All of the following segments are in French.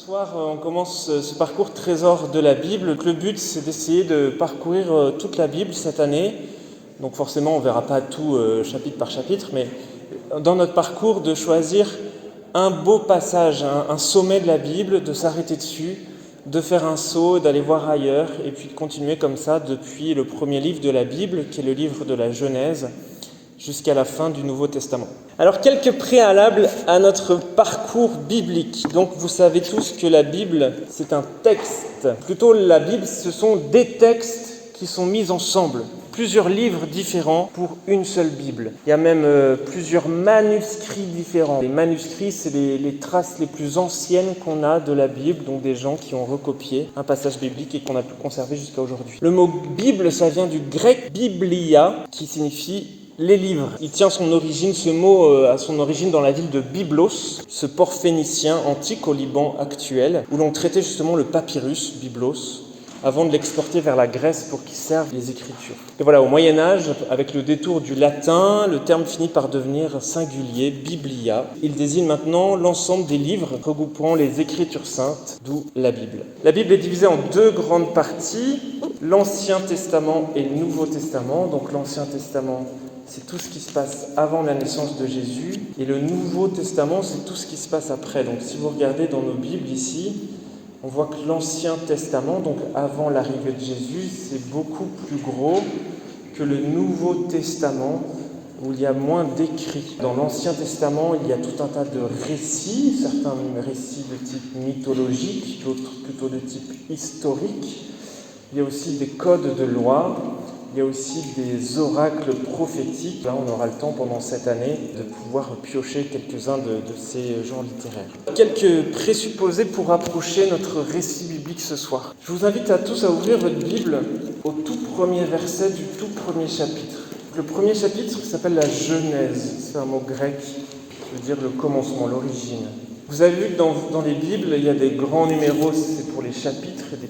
soir, on commence ce parcours Trésor de la Bible. Le but, c'est d'essayer de parcourir toute la Bible cette année. Donc forcément, on ne verra pas tout chapitre par chapitre, mais dans notre parcours, de choisir un beau passage, un sommet de la Bible, de s'arrêter dessus, de faire un saut, d'aller voir ailleurs, et puis de continuer comme ça depuis le premier livre de la Bible, qui est le livre de la Genèse, jusqu'à la fin du Nouveau Testament. Alors, quelques préalables à notre parcours biblique. Donc, vous savez tous que la Bible, c'est un texte. Plutôt, la Bible, ce sont des textes qui sont mis ensemble. Plusieurs livres différents pour une seule Bible. Il y a même plusieurs manuscrits différents. Les manuscrits, c'est les traces les plus anciennes qu'on a de la Bible, donc des gens qui ont recopié un passage biblique et qu'on a pu conserver jusqu'à aujourd'hui. Le mot Bible, ça vient du grec biblia, qui signifie les livres. Il tient son origine, ce mot a son origine dans la ville de Byblos, ce port phénicien antique au Liban actuel, où l'on traitait justement le papyrus, Byblos, avant de l'exporter vers la Grèce pour qu'il serve les Écritures. Et voilà, au Moyen-Âge, avec le détour du latin, le terme finit par devenir singulier, biblia. Il désigne maintenant l'ensemble des livres regroupant les Écritures saintes, d'où la Bible. La Bible est divisée en deux grandes parties, l'Ancien Testament et le Nouveau Testament. Donc l'Ancien Testament, c'est tout ce qui se passe avant la naissance de Jésus. Et le Nouveau Testament, c'est tout ce qui se passe après. Donc si vous regardez dans nos Bibles ici, on voit que l'Ancien Testament, donc avant l'arrivée de Jésus, c'est beaucoup plus gros que le Nouveau Testament, où il y a moins d'écrits. Dans l'Ancien Testament, il y a tout un tas de récits, certains récits de type mythologique, d'autres plutôt de type historique. Il y a aussi des codes de loi. Il y a aussi des oracles prophétiques. Là, on aura le temps pendant cette année de pouvoir piocher quelques-uns de ces genres littéraires. Quelques présupposés pour approcher notre récit biblique ce soir. Je vous invite à tous à ouvrir votre Bible au tout premier verset du tout premier chapitre. Le premier chapitre s'appelle la Genèse. C'est un mot grec qui veut dire le commencement, l'origine. Vous avez vu que dans les Bibles, il y a des grands numéros, c'est pour les chapitres, et des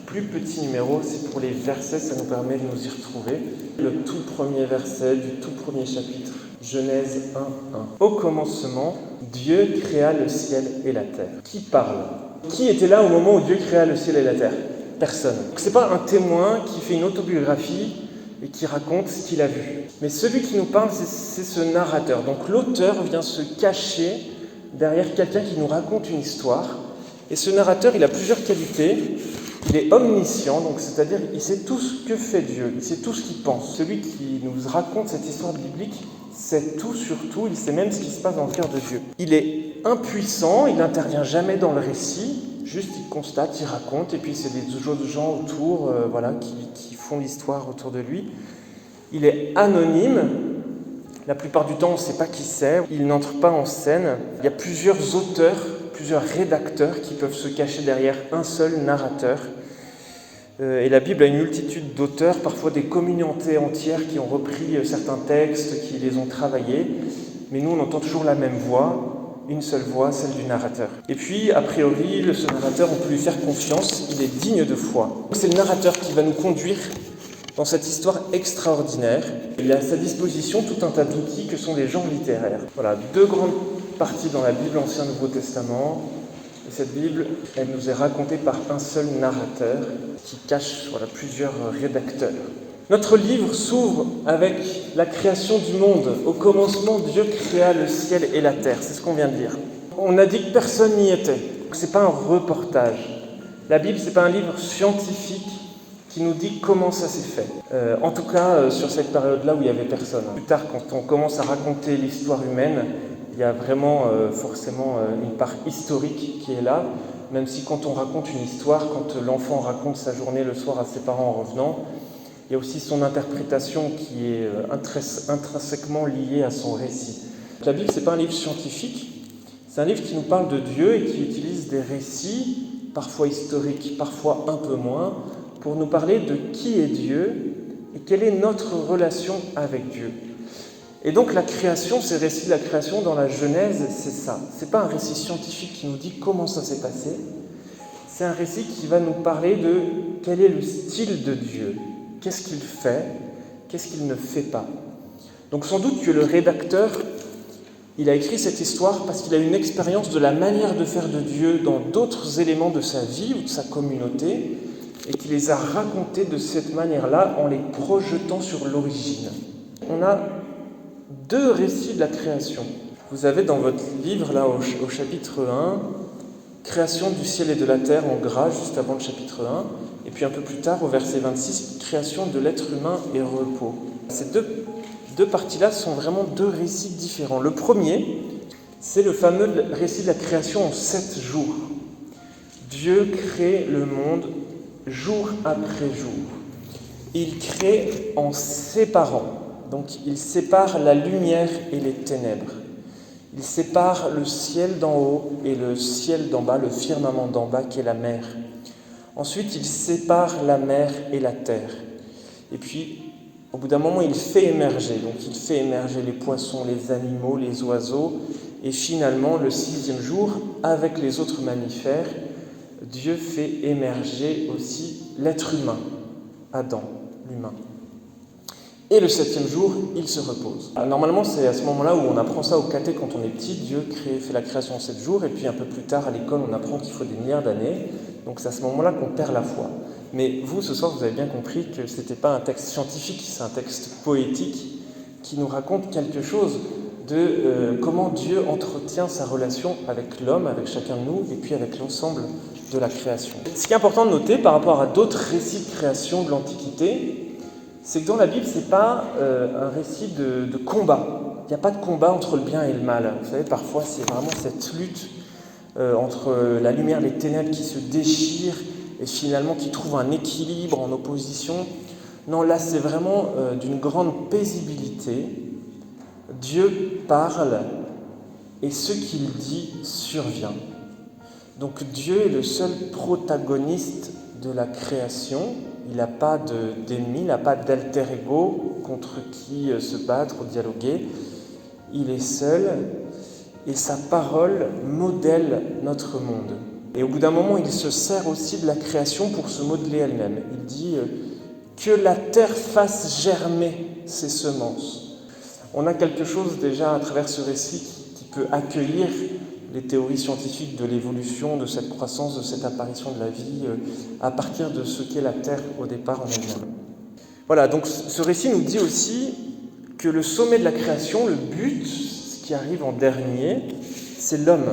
plus petits numéros, c'est pour les versets, ça nous permet de nous y retrouver. Le tout premier verset du tout premier chapitre, Genèse 1:1. Au commencement, Dieu créa le ciel et la terre. Qui parle ? Qui était là au moment où Dieu créa le ciel et la terre ? Personne. Donc, c'est pas un témoin qui fait une autobiographie et qui raconte ce qu'il a vu. Mais celui qui nous parle, c'est ce narrateur. Donc l'auteur vient se cacher derrière quelqu'un qui nous raconte une histoire. Et ce narrateur, il a plusieurs qualités. Il est omniscient, donc c'est-à-dire il sait tout ce que fait Dieu, il sait tout ce qu'il pense. Celui qui nous raconte cette histoire biblique sait tout sur tout, il sait même ce qui se passe dans le cœur de Dieu. Il est impuissant, il n'intervient jamais dans le récit, juste il constate, il raconte, et puis c'est des autres gens autour qui font l'histoire autour de lui. Il est anonyme, la plupart du temps on ne sait pas qui c'est, il n'entre pas en scène. Il y a plusieurs auteurs, plusieurs rédacteurs qui peuvent se cacher derrière un seul narrateur. Et la Bible a une multitude d'auteurs, parfois des communautés entières qui ont repris certains textes, qui les ont travaillés. Mais nous, on entend toujours la même voix, une seule voix, celle du narrateur. Et puis, a priori, ce narrateur, on peut lui faire confiance, il est digne de foi. C'est le narrateur qui va nous conduire dans cette histoire extraordinaire. Il a à sa disposition tout un tas d'outils que sont les genres littéraires. Voilà, deux grandes partie dans la Bible, Ancien Nouveau Testament. Et cette Bible, elle nous est racontée par un seul narrateur qui cache plusieurs rédacteurs. Notre livre s'ouvre avec la création du monde. Au commencement, Dieu créa le ciel et la terre. C'est ce qu'on vient de dire. On a dit que personne n'y était. Ce n'est pas un reportage. La Bible, ce n'est pas un livre scientifique qui nous dit comment ça s'est fait. En tout cas, sur cette période-là où il n'y avait personne. Plus tard, quand on commence à raconter l'histoire humaine, il y a vraiment forcément une part historique qui est là, même si quand on raconte une histoire, quand l'enfant raconte sa journée le soir à ses parents en revenant, il y a aussi son interprétation qui est intrinsèquement liée à son récit. La Bible, ce n'est pas un livre scientifique, c'est un livre qui nous parle de Dieu et qui utilise des récits, parfois historiques, parfois un peu moins, pour nous parler de qui est Dieu et quelle est notre relation avec Dieu. Et donc la création, ces récits de la création dans la Genèse, c'est ça. C'est pas un récit scientifique qui nous dit comment ça s'est passé. C'est un récit qui va nous parler de quel est le style de Dieu. Qu'est-ce qu'il fait ? Qu'est-ce qu'il ne fait pas ? Donc sans doute que le rédacteur Il a écrit cette histoire parce qu'il a eu une expérience de la manière de faire de Dieu dans d'autres éléments de sa vie ou de sa communauté, et qu'il les a racontés de cette manière-là en les projetant sur l'origine. On a 2 récits de la création. Vous avez dans votre livre, là, au chapitre 1, création du ciel et de la terre en gras, juste avant le chapitre 1, et puis un peu plus tard, au verset 26, création de l'être humain et repos. Ces deux parties-là sont vraiment 2 récits différents. Le premier, c'est le fameux récit de la création en 7 jours. Dieu crée le monde jour après jour. Il crée en séparant. Donc il sépare la lumière et les ténèbres. Il sépare le ciel d'en haut et le ciel d'en bas, le firmament d'en bas qui est la mer. Ensuite, il sépare la mer et la terre. Et puis, au bout d'un moment, il fait émerger. Donc il fait émerger les poissons, les animaux, les oiseaux. Et finalement, le 6e jour, avec les autres mammifères, Dieu fait émerger aussi l'être humain, Adam, l'humain. Et le 7e jour, il se repose. Normalement, c'est à ce moment-là où on apprend ça au caté quand on est petit. Dieu fait la création en 7 jours, et puis un peu plus tard à l'école, on apprend qu'il faut des milliards d'années. Donc c'est à ce moment-là qu'on perd la foi. Mais vous, ce soir, vous avez bien compris que ce n'était pas un texte scientifique, c'est un texte poétique qui nous raconte quelque chose de comment Dieu entretient sa relation avec l'homme, avec chacun de nous, et puis avec l'ensemble de la création. Ce qui est important de noter par rapport à d'autres récits de création de l'Antiquité, c'est que dans la Bible, ce n'est pas un récit de combat. Il n'y a pas de combat entre le bien et le mal. Vous savez, parfois, c'est vraiment cette lutte entre la lumière et les ténèbres qui se déchirent et finalement qui trouvent un équilibre en opposition. Non, là, c'est vraiment d'une grande paisibilité. Dieu parle et ce qu'il dit survient. Donc Dieu est le seul protagoniste de la création. Il n'a pas d'ennemi, il n'a pas d'alter ego contre qui se battre ou dialoguer. Il est seul et sa parole modèle notre monde. Et au bout d'un moment, il se sert aussi de la création pour se modeler elle-même. Il dit que la terre fasse germer ses semences. On a quelque chose déjà à travers ce récit qui peut accueillir les théories scientifiques de l'évolution, de cette croissance, de cette apparition de la vie, à partir de ce qu'est la Terre au départ en elle-même. Voilà, donc ce récit nous dit aussi que le sommet de la création, le but, ce qui arrive en dernier, c'est l'homme.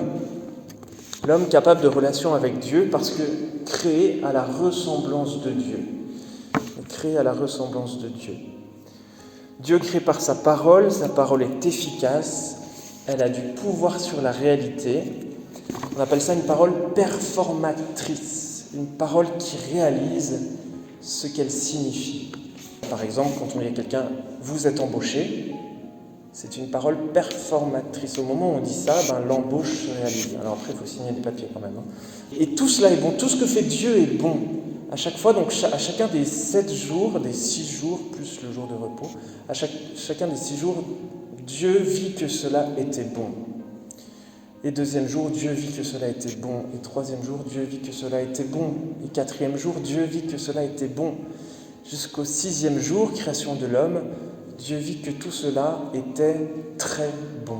L'homme capable de relation avec Dieu, parce que créé à la ressemblance de Dieu. Créé à la ressemblance de Dieu. Dieu crée par sa parole est efficace, elle a du pouvoir sur la réalité. On appelle ça une parole performatrice, une parole qui réalise ce qu'elle signifie. Par exemple, quand on dit à quelqu'un « vous êtes embauché », c'est une parole performatrice. Au moment où on dit ça, l'embauche se réalise. Alors après, il faut signer des papiers quand même. Et tout cela est bon, tout ce que fait Dieu est bon. À chaque fois, donc à chacun des 7 jours, des 6 jours, plus le jour de repos, à chacun des 6 jours, Dieu vit que cela était bon. Et 2e jour, Dieu vit que cela était bon. Et 3e jour, Dieu vit que cela était bon. Et 4e jour, Dieu vit que cela était bon. Jusqu'au 6e jour, création de l'homme, Dieu vit que tout cela était très bon.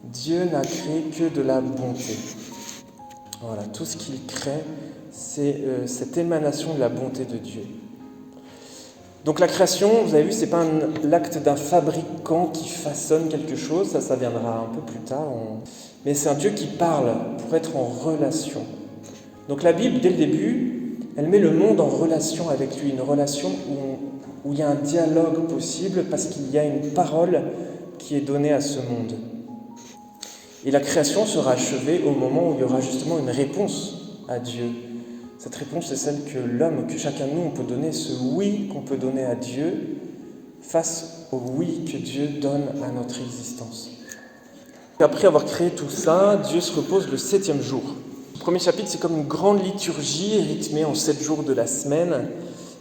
Dieu n'a créé que de la bonté. Voilà, tout ce qu'il crée, c'est cette émanation de la bonté de Dieu. Donc la création, vous avez vu, ce n'est pas l'acte d'un fabricant qui façonne quelque chose, ça viendra un peu plus tard, mais c'est un Dieu qui parle pour être en relation. Donc la Bible, dès le début, elle met le monde en relation avec lui, une relation où il y a un dialogue possible parce qu'il y a une parole qui est donnée à ce monde. Et la création sera achevée au moment où il y aura justement une réponse à Dieu. Cette réponse, c'est celle que l'homme, que chacun de nous, on peut donner, ce oui qu'on peut donner à Dieu face au oui que Dieu donne à notre existence. Après avoir créé tout ça, Dieu se repose le 7e jour. Le premier chapitre, c'est comme une grande liturgie rythmée en 7 jours de la semaine,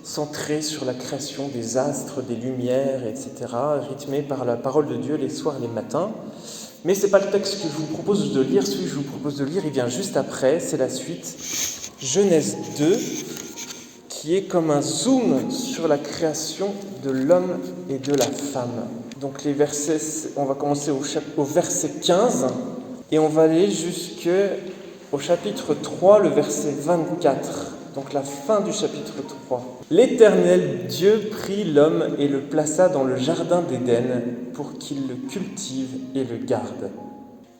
centrée sur la création des astres, des lumières, etc., rythmée par la parole de Dieu les soirs et les matins. Mais ce n'est pas le texte que je vous propose de lire, celui que je vous propose de lire, il vient juste après, c'est la suite. Genèse 2, qui est comme un zoom sur la création de l'homme et de la femme. Donc les versets, on va commencer au verset 15 et on va aller jusqu'au chapitre 3, le verset 24. Donc la fin du chapitre 3. L'Éternel Dieu prit l'homme et le plaça dans le jardin d'Éden pour qu'il le cultive et le garde.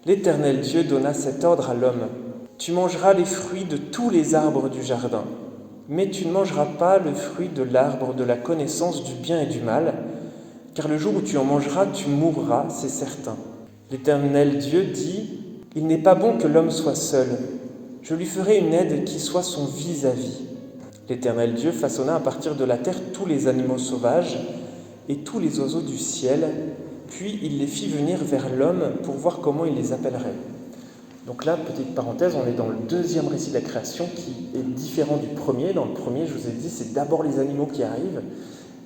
L'Éternel Dieu donna cet ordre à l'homme. Tu mangeras les fruits de tous les arbres du jardin, mais tu ne mangeras pas le fruit de l'arbre de la connaissance du bien et du mal, car le jour où tu en mangeras, tu mourras, c'est certain. L'Éternel Dieu dit, « Il n'est pas bon que l'homme soit seul. Je lui ferai une aide qui soit son vis-à-vis. » L'Éternel Dieu façonna à partir de la terre tous les animaux sauvages et tous les oiseaux du ciel, puis il les fit venir vers l'homme pour voir comment il les appellerait. Donc là, petite parenthèse, on est dans le deuxième récit de la création qui est différent du premier. Dans le premier, je vous ai dit, c'est d'abord les animaux qui arrivent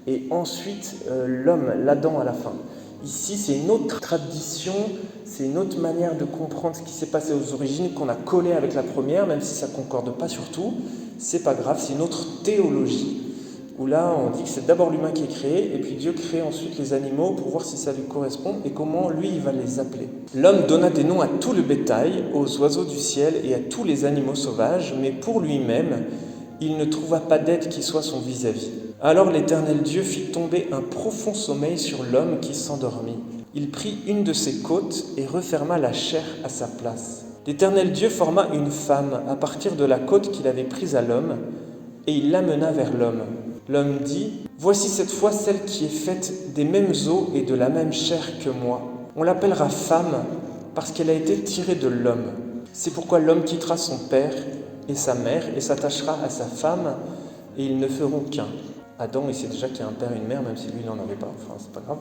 et ensuite l'homme, l'Adam à la fin. Ici, c'est une autre tradition, c'est une autre manière de comprendre ce qui s'est passé aux origines qu'on a collé avec la première, même si ça ne concorde pas sur tout. C'est pas grave, c'est une autre théologie, où là, on dit que c'est d'abord l'humain qui est créé, et puis Dieu crée ensuite les animaux pour voir si ça lui correspond et comment lui, il va les appeler. L'homme donna des noms à tout le bétail, aux oiseaux du ciel et à tous les animaux sauvages, mais pour lui-même, il ne trouva pas d'aide qui soit son vis-à-vis. Alors l'Éternel Dieu fit tomber un profond sommeil sur l'homme qui s'endormit. Il prit une de ses côtes et referma la chair à sa place. L'Éternel Dieu forma une femme à partir de la côte qu'il avait prise à l'homme, et il l'amena vers l'homme. L'homme dit, « Voici cette fois celle qui est faite des mêmes os et de la même chair que moi. On l'appellera femme parce qu'elle a été tirée de l'homme. C'est pourquoi l'homme quittera son père et sa mère et s'attachera à sa femme, et ils ne feront qu'un. » Adam, il sait déjà qu'il y a un père et une mère, même si lui, il n'en avait pas. Enfin, c'est pas grave.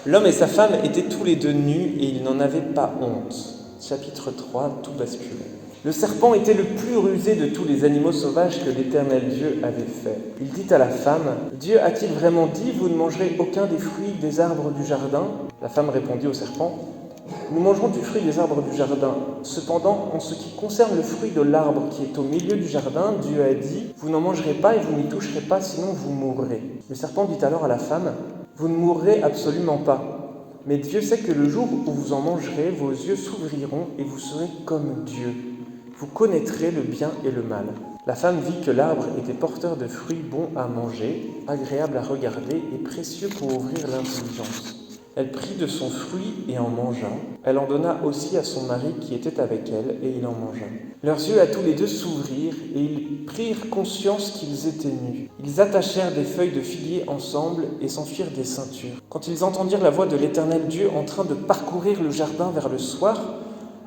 L'homme et sa femme étaient tous les deux nus et ils n'en avaient pas honte. Chapitre 3, tout bascule. Le serpent était le plus rusé de tous les animaux sauvages que l'Éternel Dieu avait fait. Il dit à la femme, « Dieu a-t-il vraiment dit, vous ne mangerez aucun des fruits des arbres du jardin ?» La femme répondit au serpent, « Nous mangerons du fruit des arbres du jardin. Cependant, en ce qui concerne le fruit de l'arbre qui est au milieu du jardin, Dieu a dit, vous n'en mangerez pas et vous n'y toucherez pas, sinon vous mourrez. » Le serpent dit alors à la femme, « Vous ne mourrez absolument pas. Mais Dieu sait que le jour où vous en mangerez, vos yeux s'ouvriront et vous serez comme Dieu. Vous connaîtrez le bien et le mal. » La femme vit que l'arbre était porteur de fruits bons à manger, agréables à regarder et précieux pour ouvrir l'intelligence. Elle prit de son fruit et en mangea. Elle en donna aussi à son mari qui était avec elle, et il en mangea. Leurs yeux à tous les deux s'ouvrirent, et ils prirent conscience qu'ils étaient nus. Ils attachèrent des feuilles de figuier ensemble et s'en firent des ceintures. Quand ils entendirent la voix de l'Éternel Dieu en train de parcourir le jardin vers le soir,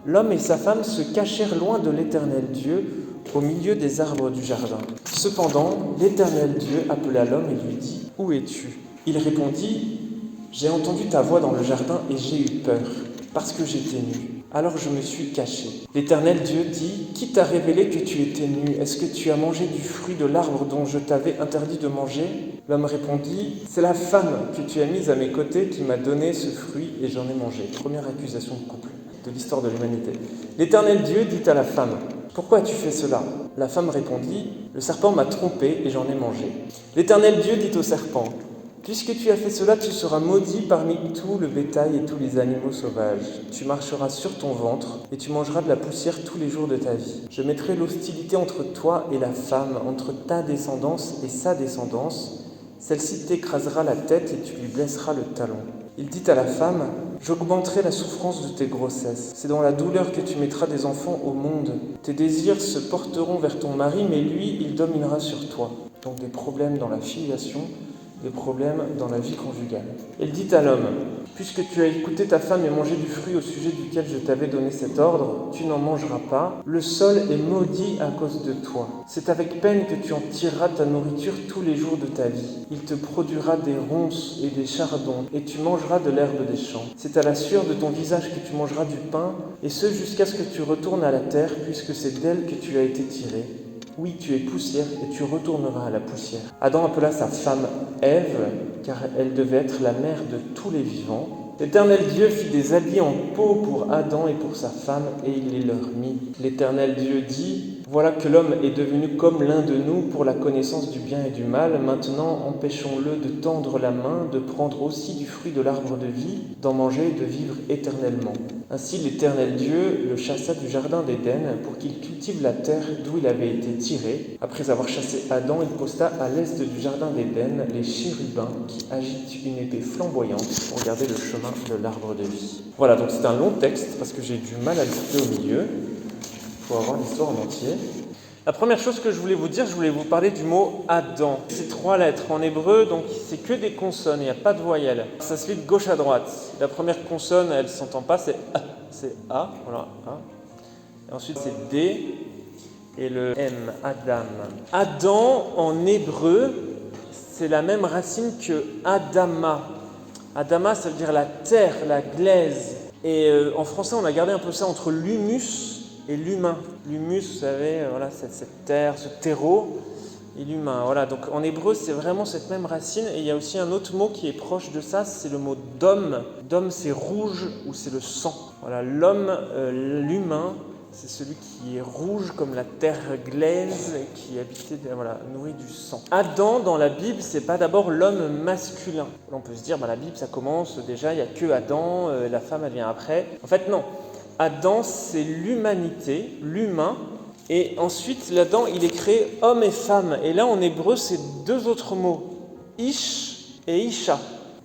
l'homme et sa femme se cachèrent loin de l'Éternel Dieu, au milieu des arbres du jardin. Cependant, l'Éternel Dieu appela l'homme et lui dit, « Où es-tu » Il répondit, « J'ai entendu ta voix dans le jardin et j'ai eu peur, parce que j'étais nu. Alors je me suis caché. » L'Éternel Dieu dit, « Qui t'a révélé que tu étais nu ? Est-ce que tu as mangé du fruit de l'arbre dont je t'avais interdit de manger ?» L'homme répondit, « C'est la femme que tu as mise à mes côtés qui m'a donné ce fruit et j'en ai mangé. » Première accusation de couple de l'histoire de l'humanité. L'Éternel Dieu dit à la femme, « Pourquoi as-tu fait cela ?» La femme répondit, « Le serpent m'a trompé et j'en ai mangé. » L'Éternel Dieu dit au serpent, « Puisque tu as fait cela, tu seras maudit parmi tout le bétail et tous les animaux sauvages. Tu marcheras sur ton ventre et tu mangeras de la poussière tous les jours de ta vie. Je mettrai l'hostilité entre toi et la femme, entre ta descendance et sa descendance. Celle-ci t'écrasera la tête et tu lui blesseras le talon. » Il dit à la femme, « J'augmenterai la souffrance de tes grossesses. C'est dans la douleur que tu mettras des enfants au monde. Tes désirs se porteront vers ton mari, mais lui, il dominera sur toi. » Donc des problèmes dans la filiation, des problèmes dans la vie conjugale. Elle dit à l'homme, « Puisque tu as écouté ta femme et mangé du fruit au sujet duquel je t'avais donné cet ordre, tu n'en mangeras pas. Le sol est maudit à cause de toi. C'est avec peine que tu en tireras ta nourriture tous les jours de ta vie. Il te produira des ronces et des chardons, et tu mangeras de l'herbe des champs. C'est à la sueur de ton visage que tu mangeras du pain, et ce jusqu'à ce que tu retournes à la terre, puisque c'est d'elle que tu as été tiré. Oui, tu es poussière et tu retourneras à la poussière. » Adam appela sa femme Ève, car elle devait être la mère de tous les vivants. L'Éternel Dieu fit des habits en peau pour Adam et pour sa femme, et il les leur mit. L'Éternel Dieu dit, « Voilà que l'homme est devenu comme l'un de nous pour la connaissance du bien et du mal. Maintenant, empêchons-le de tendre la main, de prendre aussi du fruit de l'arbre de vie, d'en manger et de vivre éternellement. Ainsi l'Éternel Dieu le chassa du jardin d'Éden pour qu'il cultive la terre d'où il avait été tiré. Après avoir chassé Adam, il posta à l'est du jardin d'Éden les chérubins qui agitent une épée flamboyante pour garder le chemin de l'arbre de vie. Voilà, donc c'est un long texte parce que j'ai du mal à le citer au milieu. Il faut avoir l'histoire en entier. La première chose que je voulais vous dire, je voulais vous parler du mot Adam. C'est 3 lettres en hébreu, donc c'est que des consonnes, il n'y a pas de voyelle. Ça se lit de gauche à droite. La première consonne, elle ne s'entend pas, c'est A, voilà. A. Et ensuite c'est D et le M, Adam. Adam en hébreu, c'est la même racine que Adama. Adama, ça veut dire la terre, la glaise. Et en français, on a gardé un peu ça entre l'humus et l'humain. L'humus, vous savez, voilà, cette terre, ce terreau, et l'humain. Voilà, donc en hébreu, c'est vraiment cette même racine. Et il y a aussi un autre mot qui est proche de ça, c'est le mot d'homme. D'homme, c'est rouge ou c'est le sang. Voilà, l'homme, l'humain, c'est celui qui est rouge comme la terre glaise, qui habitait, voilà, nourri du sang. Adam, dans la Bible, c'est pas d'abord l'homme masculin. On peut se dire, la Bible, ça commence déjà, il n'y a que Adam, la femme, elle vient après. En fait, non. Adam, c'est l'humanité, l'humain, et ensuite, là-dedans, il est créé homme et femme. Et là, en hébreu, c'est 2 autres mots, ish et isha.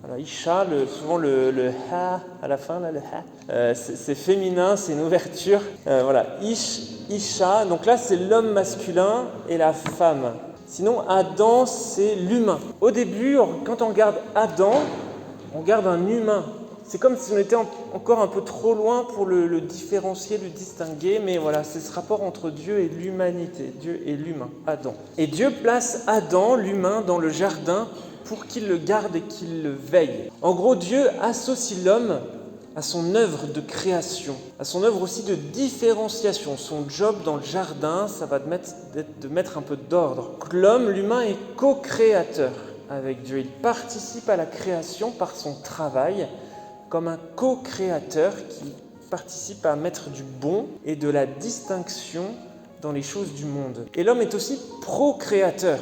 Alors, isha, souvent le ha à la fin, là, le ha, c'est féminin, c'est une ouverture. Voilà, ish, isha, donc là, c'est l'homme masculin et la femme. Sinon, Adam, c'est l'humain. Au début, quand on regarde Adam, on regarde un humain. C'est comme si on était encore un peu trop loin pour le différencier, le distinguer, mais voilà, c'est ce rapport entre Dieu et l'humanité, Dieu et l'humain, Adam. Et Dieu place Adam, l'humain, dans le jardin pour qu'il le garde et qu'il le veille. En gros, Dieu associe l'homme à son œuvre de création, à son œuvre aussi de différenciation. Son job dans le jardin, ça va de mettre un peu d'ordre. L'homme, l'humain, est co-créateur avec Dieu. Il participe à la création par son travail, comme un co-créateur qui participe à mettre du bon et de la distinction dans les choses du monde. Et l'homme est aussi procréateur,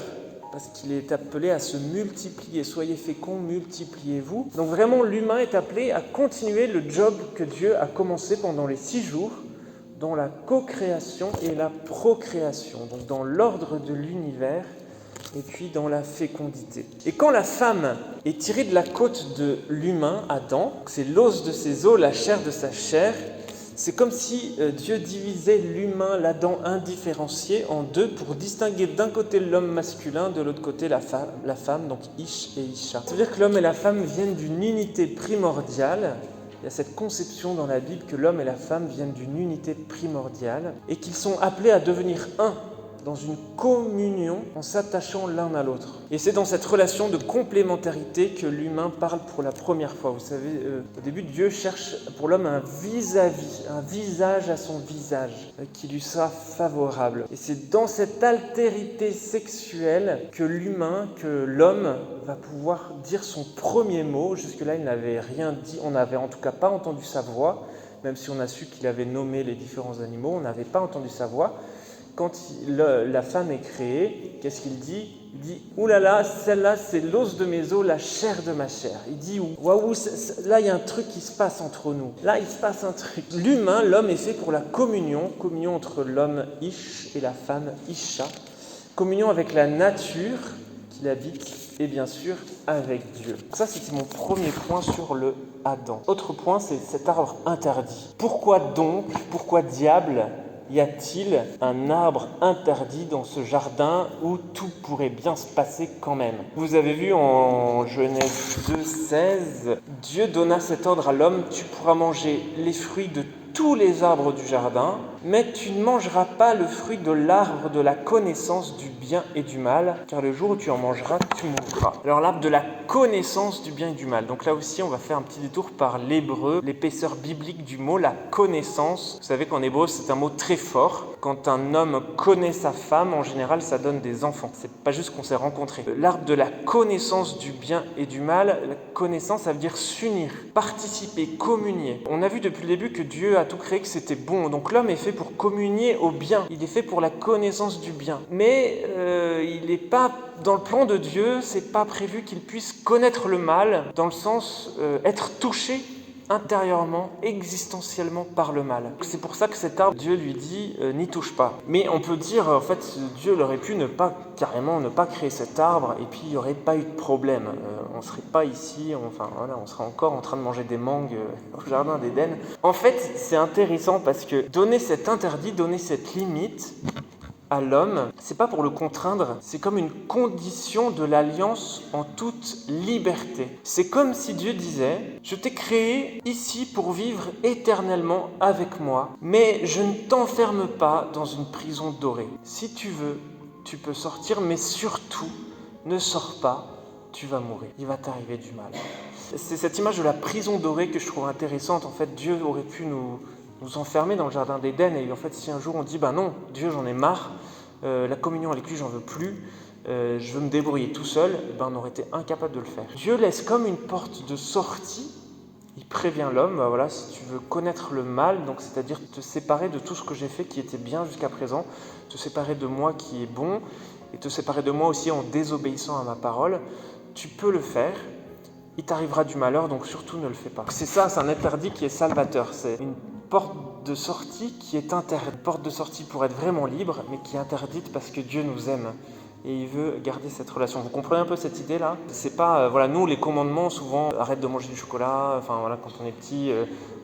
parce qu'il est appelé à se multiplier. Soyez féconds, multipliez-vous. Donc vraiment, l'humain est appelé à continuer le job que Dieu a commencé pendant les 6 jours, dans la co-création et la procréation, donc dans l'ordre de l'univers, et puis dans la fécondité. Et quand la femme est tirée de la côte de l'humain, Adam, c'est l'os de ses os, la chair de sa chair, c'est comme si Dieu divisait l'humain, l'Adam indifférencié, en 2 pour distinguer d'un côté l'homme masculin, de l'autre côté la femme, donc Ish et Isha. Ça veut dire que l'homme et la femme viennent d'une unité primordiale. Il y a cette conception dans la Bible que l'homme et la femme viennent d'une unité primordiale et qu'ils sont appelés à devenir un, dans une communion en s'attachant l'un à l'autre. Et c'est dans cette relation de complémentarité que l'humain parle pour la première fois. Vous savez, au début, Dieu cherche pour l'homme un vis-à-vis, un visage à son visage, qui lui sera favorable. Et c'est dans cette altérité sexuelle que l'homme va pouvoir dire son premier mot. Jusque-là, il n'avait rien dit, on n'avait en tout cas pas entendu sa voix, même si on a su qu'il avait nommé les différents animaux, on n'avait pas entendu sa voix. Quand la femme est créée, qu'est-ce qu'il dit ? Il dit « Ouh là là, celle-là, c'est l'os de mes os, la chair de ma chair. » Il dit « Waouh, là, il y a un truc qui se passe entre nous. Là, il se passe un truc. » L'humain, l'homme est fait pour la communion entre l'homme Ish et la femme Isha. Communion avec la nature qu'il habite et bien sûr avec Dieu. Ça, c'était mon premier point sur le Adam. Autre point, c'est cet arbre interdit. Pourquoi diable y a-t-il un arbre interdit dans ce jardin où tout pourrait bien se passer quand même ? Vous avez vu en Genèse 2,16, Dieu donna cet ordre à l'homme, tu pourras manger les fruits de tous les arbres du jardin, mais tu ne mangeras pas le fruit de l'arbre de la connaissance du bien et du mal, car le jour où tu en mangeras, tu mourras. Alors l'arbre de la connaissance du bien et du mal. Donc là aussi, on va faire un petit détour par l'hébreu, l'épaisseur biblique du mot, la connaissance. Vous savez qu'en hébreu, c'est un mot très fort. Quand un homme connaît sa femme, en général, ça donne des enfants. C'est pas juste qu'on s'est rencontrés. L'arbre de la connaissance du bien et du mal, la connaissance, ça veut dire s'unir, participer, communier. On a vu depuis le début que Dieu a a tout créé, que c'était bon. Donc l'homme est fait pour communier au bien. Il est fait pour la connaissance du bien. Mais il n'est pas dans le plan de Dieu, c'est pas prévu qu'il puisse connaître le mal, dans le sens être touché intérieurement, existentiellement par le mal. C'est pour ça que cet arbre, Dieu lui dit n'y touche pas. Mais on peut dire, en fait, Dieu aurait pu carrément ne pas créer cet arbre et puis il n'y aurait pas eu de problème. On ne serait pas ici, on serait encore en train de manger des mangues au jardin d'Éden. En fait, c'est intéressant parce que donner cet interdit, donner cette limite à l'homme, c'est pas pour le contraindre, c'est comme une condition de l'alliance en toute liberté. C'est comme si Dieu disait, je t'ai créé ici pour vivre éternellement avec moi, mais je ne t'enferme pas dans une prison dorée. Si tu veux, tu peux sortir, mais surtout, ne sors pas, tu vas mourir, il va t'arriver du mal. C'est cette image de la prison dorée que je trouve intéressante. En fait, Dieu aurait pu nous enfermer dans le jardin d'Éden, et en fait, si un jour on dit, non, Dieu, j'en ai marre, la communion avec lui, j'en veux plus, je veux me débrouiller tout seul, on aurait été incapable de le faire. Dieu laisse comme une porte de sortie. Il prévient l'homme, voilà, si tu veux connaître le mal, donc c'est-à-dire te séparer de tout ce que j'ai fait qui était bien jusqu'à présent, te séparer de moi qui est bon, et te séparer de moi aussi en désobéissant à ma parole, tu peux le faire. Il t'arrivera du malheur, donc surtout ne le fais pas. C'est ça, c'est un interdit qui est salvateur. C'est une porte de sortie qui est interdite. Une porte de sortie pour être vraiment libre, mais qui est interdite parce que Dieu nous aime. Et il veut garder cette relation. Vous comprenez un peu cette idée-là ? C'est pas, nous, les commandements, souvent, arrête de manger du chocolat, quand on est petit,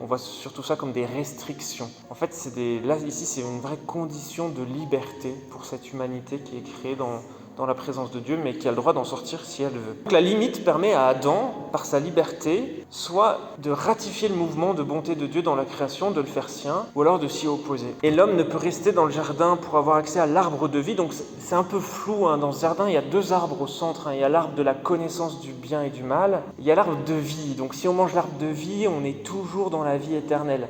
on voit surtout ça comme des restrictions. En fait, là, ici, c'est une vraie condition de liberté pour cette humanité qui est créée dans la présence de Dieu, mais qui a le droit d'en sortir si elle veut. Donc la limite permet à Adam, par sa liberté, soit de ratifier le mouvement de bonté de Dieu dans la création, de le faire sien, ou alors de s'y opposer. Et l'homme ne peut rester dans le jardin pour avoir accès à l'arbre de vie, donc c'est un peu flou. Dans ce jardin, il y a 2 arbres au centre. Il y a l'arbre de la connaissance du bien et du mal, il y a l'arbre de vie. Donc si on mange l'arbre de vie, on est toujours dans la vie éternelle.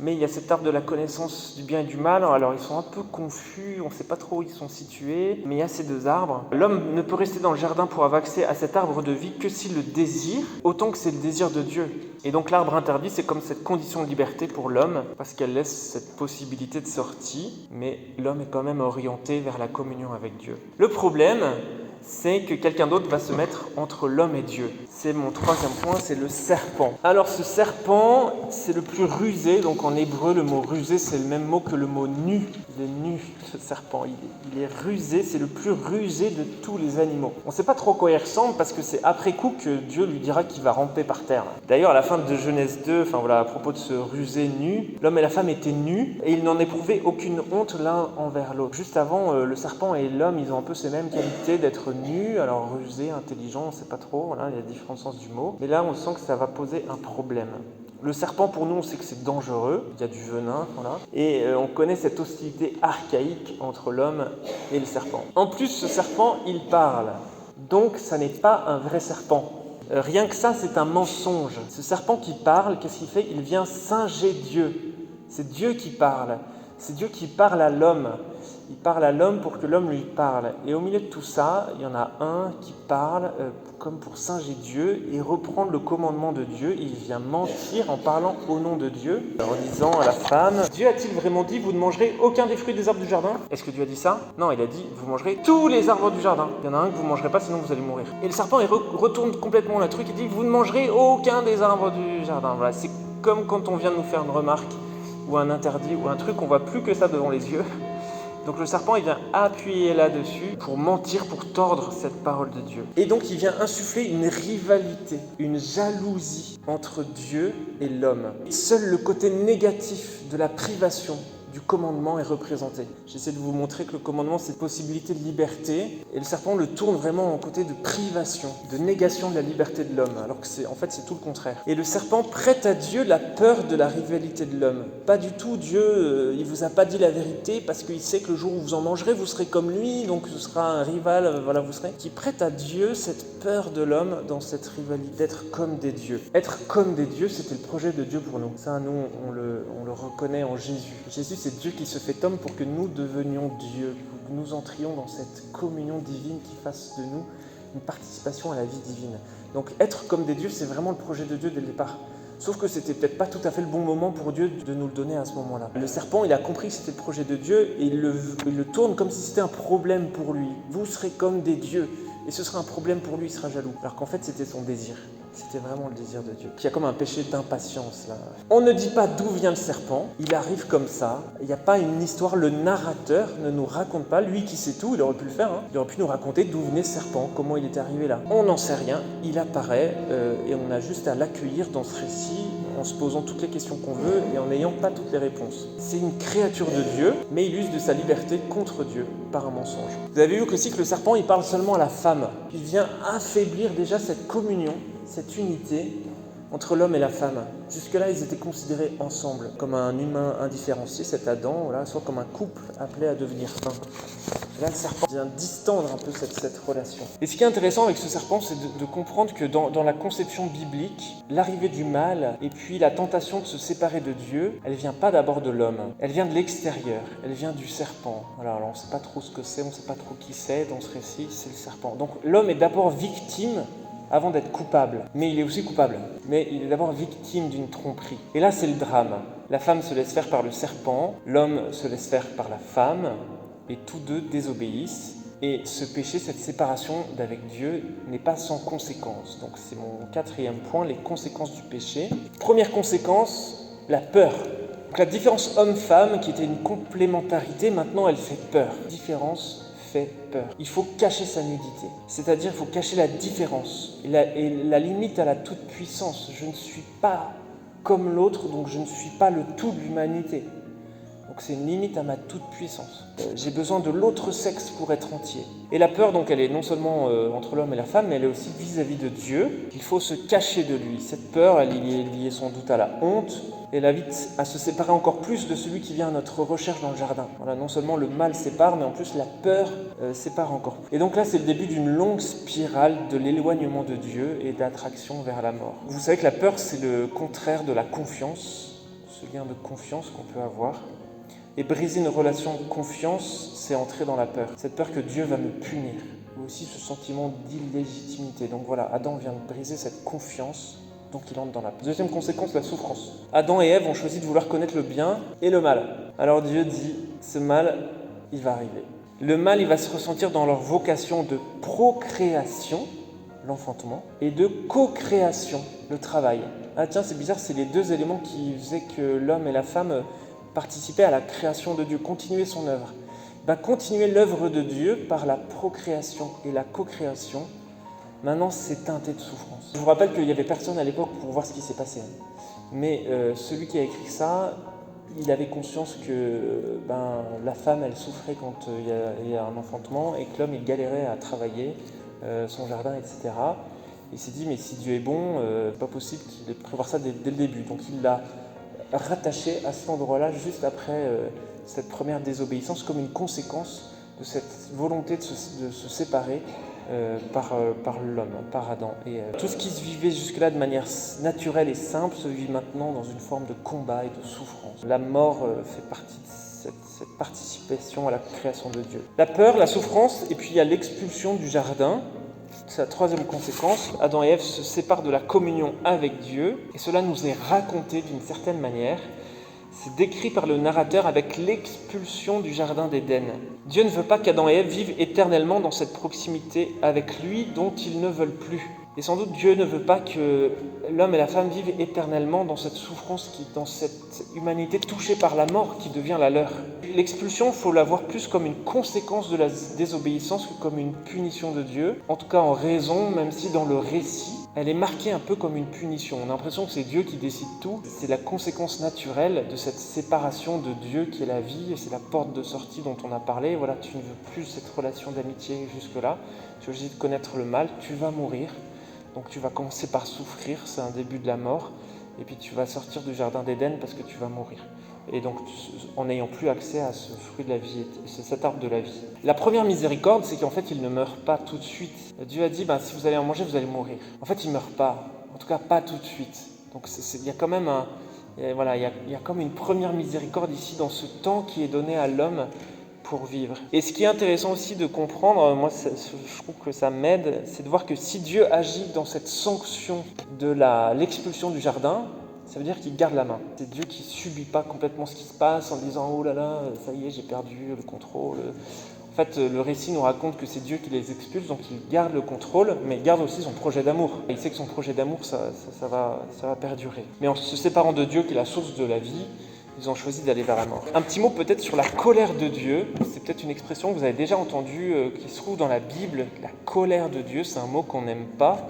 Mais il y a cet arbre de la connaissance du bien et du mal, alors ils sont un peu confus, on ne sait pas trop où ils sont situés, mais il y a ces 2 arbres. L'homme ne peut rester dans le jardin pour avoir accès à cet arbre de vie que s'il le désire, autant que c'est le désir de Dieu. Et donc l'arbre interdit, c'est comme cette condition de liberté pour l'homme, parce qu'elle laisse cette possibilité de sortie, mais l'homme est quand même orienté vers la communion avec Dieu. Le problème, c'est que quelqu'un d'autre va se mettre entre l'homme et Dieu. C'est mon 3e point, c'est le serpent. Alors ce serpent, c'est le plus rusé, donc en hébreu le mot rusé c'est le même mot que le mot nu. Il est nu, le serpent, il est rusé, c'est le plus rusé de tous les animaux. On ne sait pas trop à quoi il ressemble parce que c'est après coup que Dieu lui dira qu'il va ramper par terre. D'ailleurs à la fin de Genèse 2, à propos de ce rusé nu, l'homme et la femme étaient nus et ils n'en éprouvaient aucune honte l'un envers l'autre. Juste avant, le serpent et l'homme, ils ont un peu ces mêmes qualités d'être nus, alors rusé, intelligent, on ne sait pas trop, il y a différents sens du mot. Mais là, on sent que ça va poser un problème. Le serpent, pour nous, on sait que c'est dangereux, il y a du venin, et on connaît cette hostilité archaïque entre l'homme et le serpent. En plus, ce serpent, il parle, donc ça n'est pas un vrai serpent. Rien que ça, c'est un mensonge. Ce serpent qui parle, qu'est-ce qu'il fait ? Il vient singer Dieu. C'est Dieu qui parle. C'est Dieu qui parle à l'homme. Il parle à l'homme pour que l'homme lui parle. Et au milieu de tout ça, il y en a un qui parle comme pour singer Dieu et reprendre le commandement de Dieu. Il vient mentir en parlant au nom de Dieu, en disant à la femme, Dieu a-t-il vraiment dit, vous ne mangerez aucun des fruits des arbres du jardin ? Est-ce que Dieu a dit ça ? Non, il a dit, vous mangerez tous les arbres du jardin. Il y en a un que vous ne mangerez pas, sinon vous allez mourir. Et le serpent, il retourne complètement le truc, il dit, vous ne mangerez aucun des arbres du jardin. Voilà, c'est comme quand on vient de nous faire une remarque, ou un interdit, ou un truc, on voit plus que ça devant les yeux. Donc le serpent, il vient appuyer là-dessus pour mentir, pour tordre cette parole de Dieu. Et donc il vient insuffler une rivalité, une jalousie entre Dieu et l'homme. Seul le côté négatif de la privation du commandement est représenté. J'essaie de vous montrer que le commandement, c'est une possibilité de liberté, et le serpent le tourne vraiment en côté de privation, de négation de la liberté de l'homme, alors que c'est tout le contraire. Et le serpent prête à Dieu la peur de la rivalité de l'homme. Pas du tout, Dieu, il vous a pas dit la vérité, parce qu'il sait que le jour où vous en mangerez, vous serez comme lui, donc ce sera un rival, vous serez... Qui prête à Dieu cette peur de l'homme dans cette rivalité, d'être comme des dieux. Être comme des dieux, c'était le projet de Dieu pour nous. Ça, nous, on le reconnaît en Jésus. Jésus, c'est Dieu qui se fait homme pour que nous devenions Dieu, pour que nous entrions dans cette communion divine qui fasse de nous une participation à la vie divine. Donc être comme des dieux, c'est vraiment le projet de Dieu dès le départ. Sauf que c'était peut-être pas tout à fait le bon moment pour Dieu de nous le donner à ce moment-là. Le serpent, il a compris que c'était le projet de Dieu et il le tourne comme si c'était un problème pour lui. Vous serez comme des dieux et ce sera un problème pour lui, il sera jaloux. Alors qu'en fait, c'était son désir. C'était vraiment le désir de Dieu. Il y a comme un péché d'impatience là. On ne dit pas d'où vient le serpent, il arrive comme ça. Il n'y a pas une histoire, le narrateur ne nous raconte pas, lui qui sait tout, il aurait pu le faire, il aurait pu nous raconter d'où venait ce serpent, comment il est arrivé là. On n'en sait rien, il apparaît et on a juste à l'accueillir dans ce récit en se posant toutes les questions qu'on veut et en n'ayant pas toutes les réponses. C'est une créature de Dieu, mais il use de sa liberté contre Dieu par un mensonge. Vous avez vu aussi que le serpent, il parle seulement à la femme. Il vient affaiblir déjà cette communion, cette unité entre l'homme et la femme. Jusque-là, ils étaient considérés ensemble, comme un humain indifférencié, cet Adam, voilà, soit comme un couple appelé à devenir un. Et là, le serpent vient distendre un peu cette relation. Et ce qui est intéressant avec ce serpent, c'est de comprendre que dans la conception biblique, l'arrivée du mal et puis la tentation de se séparer de Dieu, elle ne vient pas d'abord de l'homme, elle vient de l'extérieur, elle vient du serpent. Voilà, alors on ne sait pas trop ce que c'est, on ne sait pas trop qui c'est dans ce récit, c'est le serpent. Donc l'homme est d'abord victime avant d'être coupable. Mais il est aussi coupable. Mais il est d'abord victime d'une tromperie. Et là, c'est le drame. La femme se laisse faire par le serpent, l'homme se laisse faire par la femme, et tous deux désobéissent. Et ce péché, cette séparation d'avec Dieu n'est pas sans conséquences. Donc c'est mon 4e point, les conséquences du péché. Première conséquence, la peur. Donc la différence homme-femme, qui était une complémentarité, maintenant elle fait peur. Différence fait peur. Il faut cacher sa nudité, c'est-à-dire il faut cacher la différence et la limite à la toute-puissance. Je ne suis pas comme l'autre, donc je ne suis pas le tout de l'humanité. Donc c'est une limite à ma toute-puissance. J'ai besoin de l'autre sexe pour être entier. Et la peur, donc, elle est non seulement entre l'homme et la femme, mais elle est aussi vis-à-vis de Dieu. Il faut se cacher de lui. Cette peur, elle est liée sans doute à la honte. Elle invite à se séparer encore plus de celui qui vient à notre recherche dans le jardin. Voilà, non seulement le mal sépare, mais en plus la peur sépare encore plus. Et donc là, c'est le début d'une longue spirale de l'éloignement de Dieu et d'attraction vers la mort. Vous savez que la peur, c'est le contraire de la confiance, ce lien de confiance qu'on peut avoir. Et briser une relation de confiance, c'est entrer dans la peur. Cette peur que Dieu va me punir. Ou aussi ce sentiment d'illégitimité. Donc voilà, Adam vient de briser cette confiance, donc il entre dans la peur. Deuxième conséquence, la souffrance. Adam et Ève ont choisi de vouloir connaître le bien et le mal. Alors Dieu dit, ce mal, il va arriver. Le mal, il va se ressentir dans leur vocation de procréation, l'enfantement, et de co-création, le travail. Ah tiens, c'est bizarre, c'est les deux éléments qui faisaient que l'homme et la femme participer à la création de Dieu, continuer son œuvre. Continuer l'œuvre de Dieu par la procréation et la co-création, maintenant c'est teinté de souffrance. Je vous rappelle qu'il n'y avait personne à l'époque pour voir ce qui s'est passé. Mais celui qui a écrit ça, il avait conscience que la femme, elle souffrait quand il y a un enfantement et que l'homme, il galérait à travailler son jardin, etc. Il s'est dit, mais si Dieu est bon, pas possible qu'il ait prévoir ça dès le début. Donc il l'a rattaché à cet endroit-là, juste après cette première désobéissance, comme une conséquence de cette volonté de se séparer par l'homme, par Adam. Et tout ce qui se vivait jusque-là de manière naturelle et simple se vit maintenant dans une forme de combat et de souffrance. La mort fait partie de cette participation à la création de Dieu. La peur, la souffrance, et puis il y a l'expulsion du jardin. C'est la troisième conséquence. Adam et Ève se séparent de la communion avec Dieu, et cela nous est raconté d'une certaine manière. C'est décrit par le narrateur avec l'expulsion du jardin d'Éden. Dieu ne veut pas qu'Adam et Ève vivent éternellement dans cette proximité avec lui dont ils ne veulent plus. Et sans doute Dieu ne veut pas que l'homme et la femme vivent éternellement dans cette souffrance, dans cette humanité touchée par la mort qui devient la leur. L'expulsion, il faut la voir plus comme une conséquence de la désobéissance que comme une punition de Dieu. En tout cas en raison, même si dans le récit, elle est marquée un peu comme une punition. On a l'impression que c'est Dieu qui décide tout. C'est la conséquence naturelle de cette séparation de Dieu qui est la vie, et c'est la porte de sortie dont on a parlé. Voilà, tu ne veux plus cette relation d'amitié jusque-là. Tu veux juste connaître le mal, tu vas mourir. Donc tu vas commencer par souffrir, c'est un début de la mort, et puis tu vas sortir du jardin d'Éden parce que tu vas mourir. Et donc en n'ayant plus accès à ce fruit de la vie, c'est cet arbre de la vie. La première miséricorde, c'est qu'en fait il ne meurt pas tout de suite. Dieu a dit, si vous allez en manger, vous allez mourir. En fait il ne meurt pas, en tout cas pas tout de suite. Donc il y a quand même il y a comme une première miséricorde ici dans ce temps qui est donné à l'homme pour vivre. Et ce qui est intéressant aussi de comprendre, moi je trouve que ça m'aide, c'est de voir que si Dieu agit dans cette sanction de l'expulsion du jardin, ça veut dire qu'il garde la main. C'est Dieu qui ne subit pas complètement ce qui se passe en disant « Oh là là, ça y est, j'ai perdu le contrôle ». En fait, le récit nous raconte que c'est Dieu qui les expulse, donc il garde le contrôle, mais il garde aussi son projet d'amour. Il sait que son projet d'amour, ça va perdurer. Mais en se séparant de Dieu, qui est la source de la vie, ils ont choisi d'aller vers la mort. Un petit mot peut-être sur la colère de Dieu. C'est peut-être une expression que vous avez déjà entendue, qui se trouve dans la Bible. La colère de Dieu, c'est un mot qu'on n'aime pas.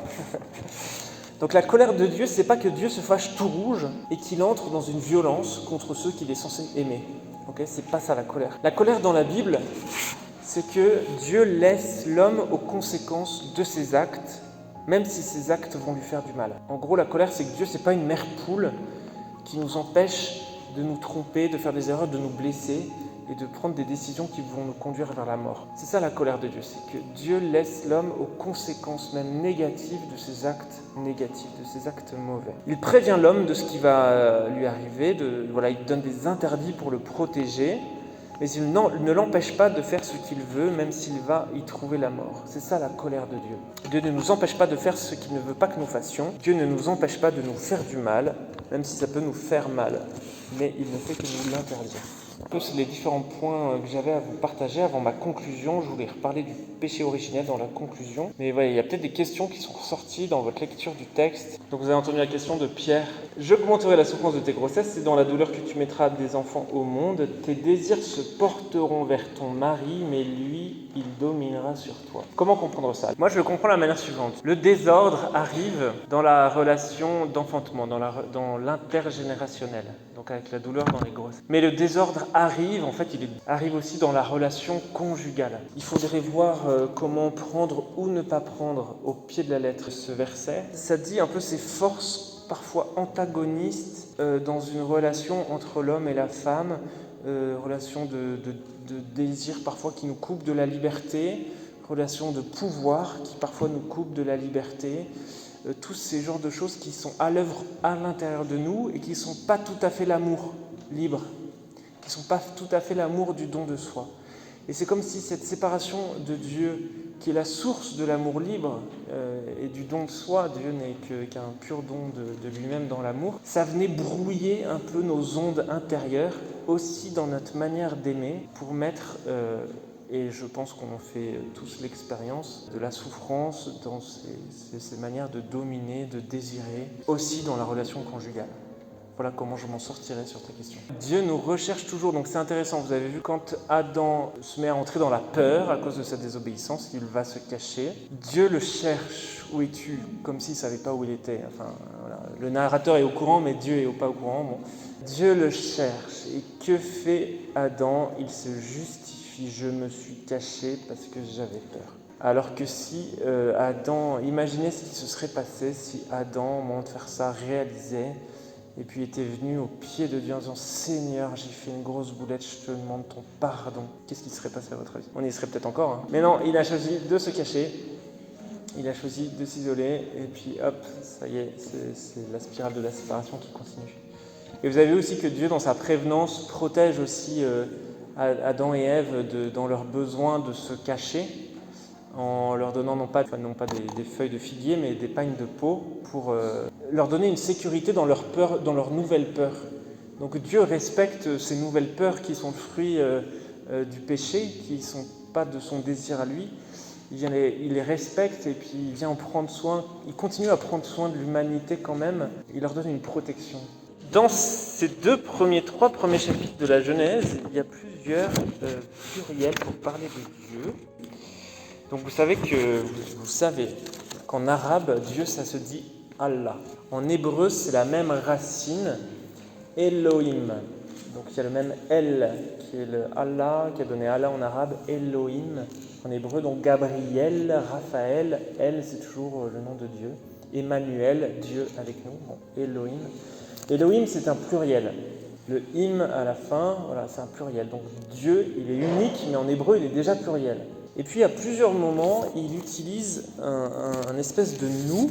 Donc la colère de Dieu, c'est pas que Dieu se fâche tout rouge et qu'il entre dans une violence contre ceux qu'il est censé aimer. Okay, c'est pas ça la colère. La colère dans la Bible, c'est que Dieu laisse l'homme aux conséquences de ses actes, même si ses actes vont lui faire du mal. En gros, la colère, c'est que Dieu, c'est pas une mère poule qui nous empêche de nous tromper, de faire des erreurs, de nous blesser et de prendre des décisions qui vont nous conduire vers la mort. C'est ça la colère de Dieu, c'est que Dieu laisse l'homme aux conséquences même négatives de ses actes négatifs, de ses actes mauvais. Il prévient l'homme de ce qui va lui arriver, il donne des interdits pour le protéger, mais il ne l'empêche pas de faire ce qu'il veut, même s'il va y trouver la mort. C'est ça la colère de Dieu. Dieu ne nous empêche pas de faire ce qu'il ne veut pas que nous fassions. Dieu ne nous empêche pas de nous faire du mal, même si ça peut nous faire mal. Mais il ne fait que nous l'interdire. Un peu, c'est les différents points que j'avais à vous partager avant ma conclusion. Je voulais reparler du péché originel dans la conclusion. Mais voilà, il y a peut-être des questions qui sont ressorties dans votre lecture du texte. Donc vous avez entendu la question de Pierre. « J'augmenterai la souffrance de tes grossesses, c'est dans la douleur que tu mettras des enfants au monde. Tes désirs se porteront vers ton mari, mais lui, il dominera sur toi. » Comment comprendre ça ? Moi, je le comprends de la manière suivante. Le désordre arrive dans la relation d'enfantement, dans l'intergénérationnel, donc avec la douleur dans les grossesses. Mais le désordre arrive, en fait, arrive aussi dans la relation conjugale. Il faudrait voir comment prendre ou ne pas prendre au pied de la lettre ce verset. Ça dit un peu ces forces parfois antagonistes dans une relation entre l'homme et la femme, relation de désir parfois qui nous coupe de la liberté, relation de pouvoir qui parfois nous coupe de la liberté, tous ces genres de choses qui sont à l'œuvre à l'intérieur de nous et qui ne sont pas tout à fait l'amour libre, qui ne sont pas tout à fait l'amour du don de soi. Et c'est comme si cette séparation de Dieu, qui est la source de l'amour libre et du don de soi, Dieu n'est qu'un pur don de lui-même dans l'amour, ça venait brouiller un peu nos ondes intérieures, aussi dans notre manière d'aimer, pour mettre, et je pense qu'on en fait tous l'expérience, de la souffrance dans ces manières de dominer, de désirer, aussi dans la relation conjugale. Voilà comment je m'en sortirai sur ta question. Dieu nous recherche toujours, donc c'est intéressant. Vous avez vu, quand Adam se met à entrer dans la peur à cause de sa désobéissance, il va se cacher. Dieu le cherche. Où es-tu ? Comme s'il ne savait pas où il était. Enfin, voilà. Le narrateur est au courant, mais Dieu n'est pas au courant. Bon. Dieu le cherche. Et que fait Adam ? Il se justifie. Je me suis caché parce que j'avais peur. Alors que si Adam, imaginez ce qui se serait passé si Adam, au moment de faire ça, réalisait et puis était venu au pied de Dieu en disant « Seigneur, j'ai fait une grosse boulette, je te demande ton pardon. » Qu'est-ce qui serait passé à votre avis ? On y serait peut-être encore. Hein. Mais non, il a choisi de se cacher, il a choisi de s'isoler, et puis hop, ça y est, c'est la spirale de la séparation qui continue. Et vous avez vu aussi que Dieu, dans sa prévenance, protège aussi Adam et Ève dans leur besoin de se cacher, en leur donnant non pas des feuilles de figuier, mais des pagnes de peau pour leur donner une sécurité dans leur peur, dans leur nouvelle peur. Donc Dieu respecte ces nouvelles peurs qui sont le fruit du péché, qui ne sont pas de son désir à lui. Il les respecte et puis il vient en prendre soin. Il continue à prendre soin de l'humanité quand même. Il leur donne une protection. Dans ces trois premiers chapitres de la Genèse, il y a plusieurs pluriels pour parler de Dieu. Donc vous savez qu'en arabe, Dieu, ça se dit Allah. En hébreu, c'est la même racine, Elohim. Donc il y a le même El, qui est le Allah, qui a donné Allah en arabe, Elohim en hébreu. Donc Gabriel, Raphaël, El, c'est toujours le nom de Dieu. Emmanuel, Dieu avec nous, bon, Elohim. Elohim, c'est un pluriel. Le im à la fin, voilà, c'est un pluriel. Donc Dieu, il est unique, mais en hébreu, il est déjà pluriel. Et puis à plusieurs moments, il utilise un espèce de nous.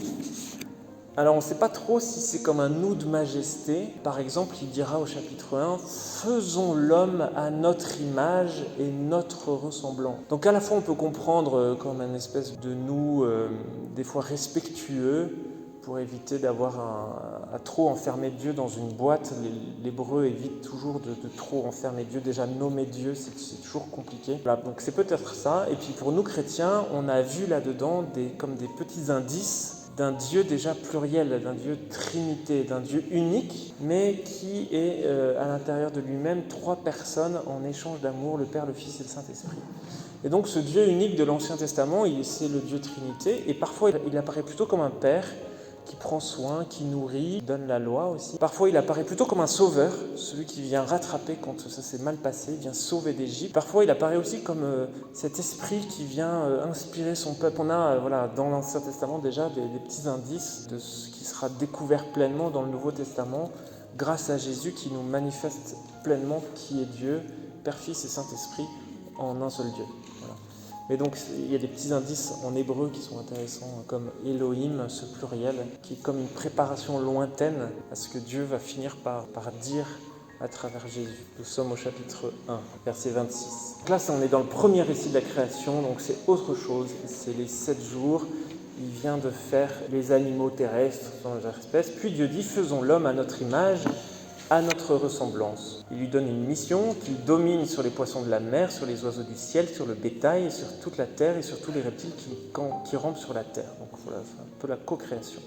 Alors on ne sait pas trop si c'est comme un nous de majesté. Par exemple, il dira au chapitre 1 « Faisons l'homme à notre image et notre ressemblant ». Donc à la fois on peut comprendre comme une espèce de nous, des fois respectueux, pour éviter d'avoir à trop enfermer Dieu dans une boîte. L'hébreu évite toujours de trop enfermer Dieu. Déjà, nommer Dieu, c'est toujours compliqué. Voilà, donc c'est peut-être ça. Et puis pour nous chrétiens, on a vu là-dedans comme des petits indices d'un Dieu déjà pluriel, d'un Dieu trinité, d'un Dieu unique, mais qui est à l'intérieur de lui-même trois personnes en échange d'amour, le Père, le Fils et le Saint-Esprit. Et donc ce Dieu unique de l'Ancien Testament, c'est le Dieu Trinité, et parfois il apparaît plutôt comme un Père qui prend soin, qui nourrit, donne la loi aussi. Parfois il apparaît plutôt comme un sauveur, celui qui vient rattraper quand ça s'est mal passé, vient sauver d'Égypte. Parfois il apparaît aussi comme cet esprit qui vient inspirer son peuple. On a dans l'Ancien Testament déjà des petits indices de ce qui sera découvert pleinement dans le Nouveau Testament grâce à Jésus qui nous manifeste pleinement qui est Dieu, Père, Fils et Saint-Esprit en un seul Dieu. Voilà. Mais donc il y a des petits indices en hébreu qui sont intéressants, comme Elohim, ce pluriel, qui est comme une préparation lointaine à ce que Dieu va finir par dire à travers Jésus. Nous sommes au chapitre 1, verset 26. Donc là, on est dans le premier récit de la création, donc c'est autre chose, c'est les 7 jours. Il vient de faire les animaux terrestres, dans leurs espèces. Puis Dieu dit, faisons l'homme à notre image, à notre ressemblance. Il lui donne une mission qu'il domine sur les poissons de la mer, sur les oiseaux du ciel, sur le bétail, et sur toute la terre et sur tous les reptiles qui rampent sur la terre. Donc voilà, c'est un peu la co-création.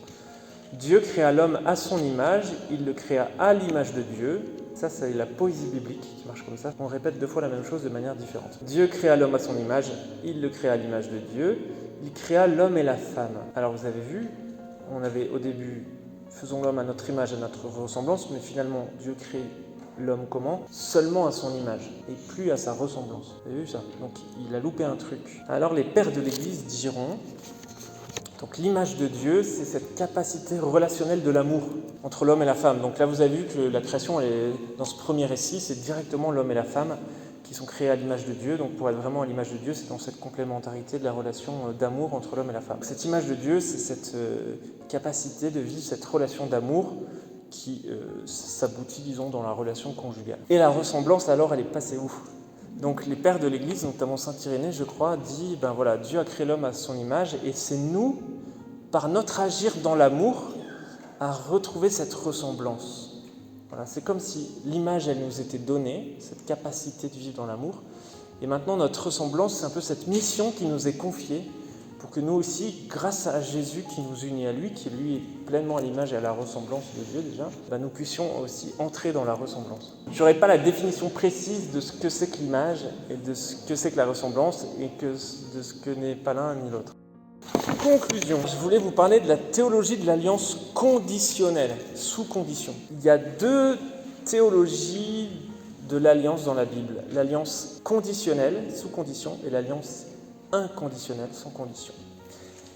Dieu créa l'homme à son image, il le créa à l'image de Dieu. Ça, c'est la poésie biblique qui marche comme ça. On répète 2 fois la même chose de manière différente. Dieu créa l'homme à son image, il le créa à l'image de Dieu. Il créa l'homme et la femme. Alors vous avez vu, on avait au début faisons l'homme à notre image, à notre ressemblance, mais finalement, Dieu crée l'homme comment ? Seulement à son image, et plus à sa ressemblance. Vous avez vu ça ? Donc, il a loupé un truc. Alors, les pères de l'Église diront, donc l'image de Dieu, c'est cette capacité relationnelle de l'amour entre l'homme et la femme. Donc là, vous avez vu que la création, dans ce premier récit, c'est directement l'homme et la femme qui sont créés à l'image de Dieu. Donc pour être vraiment à l'image de Dieu, c'est dans cette complémentarité de la relation d'amour entre l'homme et la femme. Cette image de Dieu, c'est cette capacité de vivre cette relation d'amour qui s'aboutit, disons, dans la relation conjugale. Et la ressemblance, alors, elle est passée où ? Donc les pères de l'Église, notamment saint Irénée, je crois, dit, Dieu a créé l'homme à son image, et c'est nous, par notre agir dans l'amour, à retrouver cette ressemblance. Voilà, c'est comme si l'image, elle nous était donnée, cette capacité de vivre dans l'amour. Et maintenant, notre ressemblance, c'est un peu cette mission qui nous est confiée pour que nous aussi, grâce à Jésus qui nous unit à lui, qui lui est pleinement à l'image et à la ressemblance de Dieu déjà, nous puissions aussi entrer dans la ressemblance. Je n'aurai pas la définition précise de ce que c'est que l'image et de ce que c'est que la ressemblance et de ce que n'est pas l'un ni l'autre. Conclusion, je voulais vous parler de la théologie de l'alliance conditionnelle, sous condition. Il y a 2 théologies de l'alliance dans la Bible. L'alliance conditionnelle, sous condition, et l'alliance inconditionnelle, sans condition.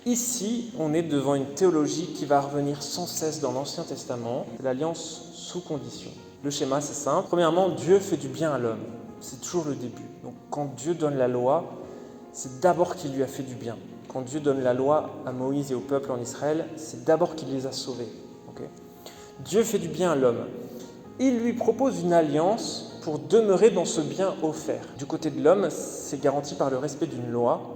Ici, on est devant une théologie qui va revenir sans cesse dans l'Ancien Testament, l'alliance sous condition. Le schéma, c'est simple. Premièrement, Dieu fait du bien à l'homme. C'est toujours le début. Donc, quand Dieu donne la loi, c'est d'abord qu'il lui a fait du bien. Quand Dieu donne la loi à Moïse et au peuple en Israël, c'est d'abord qu'il les a sauvés. Okay ? Dieu fait du bien à l'homme. Il lui propose une alliance pour demeurer dans ce bien offert. Du côté de l'homme, c'est garanti par le respect d'une loi,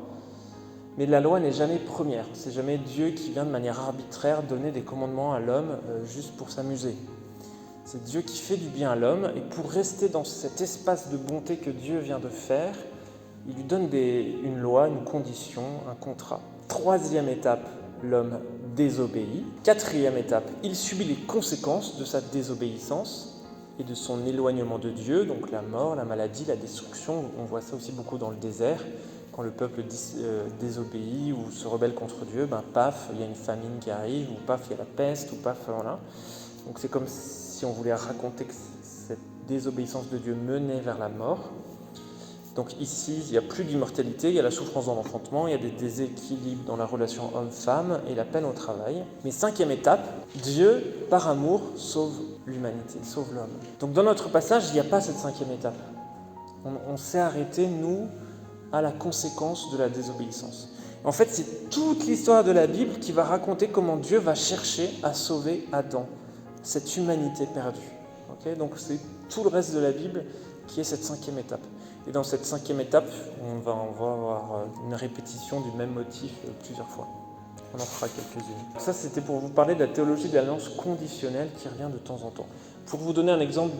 mais la loi n'est jamais première. C'est jamais Dieu qui vient de manière arbitraire donner des commandements à l'homme juste pour s'amuser. C'est Dieu qui fait du bien à l'homme, et pour rester dans cet espace de bonté que Dieu vient de faire, il lui donne une loi, une condition, un contrat. 3e étape, l'homme désobéit. 4e étape, il subit les conséquences de sa désobéissance et de son éloignement de Dieu, donc la mort, la maladie, la destruction. On voit ça aussi beaucoup dans le désert. Quand le peuple désobéit ou se rebelle contre Dieu, paf, il y a une famine qui arrive, ou paf, il y a la peste, ou paf, voilà. Donc c'est comme si on voulait raconter que cette désobéissance de Dieu menait vers la mort. Donc ici, il n'y a plus d'immortalité, il y a la souffrance dans l'enfantement, il y a des déséquilibres dans la relation homme-femme et la peine au travail. Mais 5e étape, Dieu, par amour, sauve l'humanité, sauve l'homme. Donc dans notre passage, il n'y a pas cette 5e étape. On s'est arrêté, nous, à la conséquence de la désobéissance. En fait, c'est toute l'histoire de la Bible qui va raconter comment Dieu va chercher à sauver Adam, cette humanité perdue. Okay ? Donc c'est tout le reste de la Bible qui est cette 5e étape. Et dans cette 5e étape, on va avoir une répétition du même motif plusieurs fois. On en fera quelques-unes. Ça, c'était pour vous parler de la théologie de l'alliance conditionnelle qui revient de temps en temps. Pour vous donner un exemple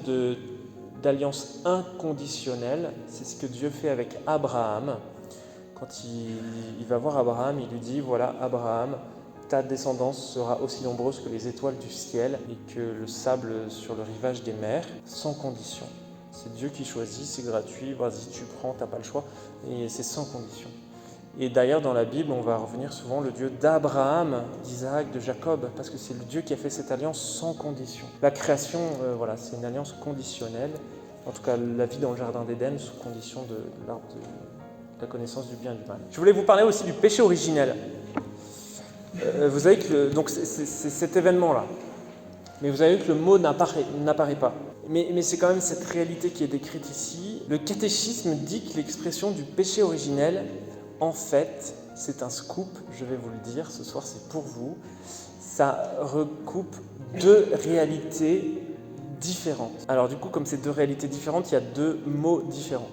d'alliance inconditionnelle, c'est ce que Dieu fait avec Abraham. Quand il va voir Abraham, il lui dit, voilà, Abraham, ta descendance sera aussi nombreuse que les étoiles du ciel et que le sable sur le rivage des mers, sans condition. C'est Dieu qui choisit, c'est gratuit, vas-y, tu prends, tu n'as pas le choix, et c'est sans condition. Et d'ailleurs, dans la Bible, on va revenir souvent le Dieu d'Abraham, d'Isaac, de Jacob, parce que c'est le Dieu qui a fait cette alliance sans condition. La création, voilà, c'est une alliance conditionnelle, en tout cas la vie dans le jardin d'Éden, sous condition de l'arbre de la connaissance du bien et du mal. Je voulais vous parler aussi du péché originel. Vous savez que donc c'est cet événement-là, mais vous savez que le mot n'apparaît pas. Mais c'est quand même cette réalité qui est décrite ici. Le catéchisme dit que l'expression du péché originel, en fait, c'est un scoop, je vais vous le dire, ce soir c'est pour vous. Ça recoupe deux réalités différentes. Alors du coup, comme c'est deux réalités différentes, il y a deux mots différents.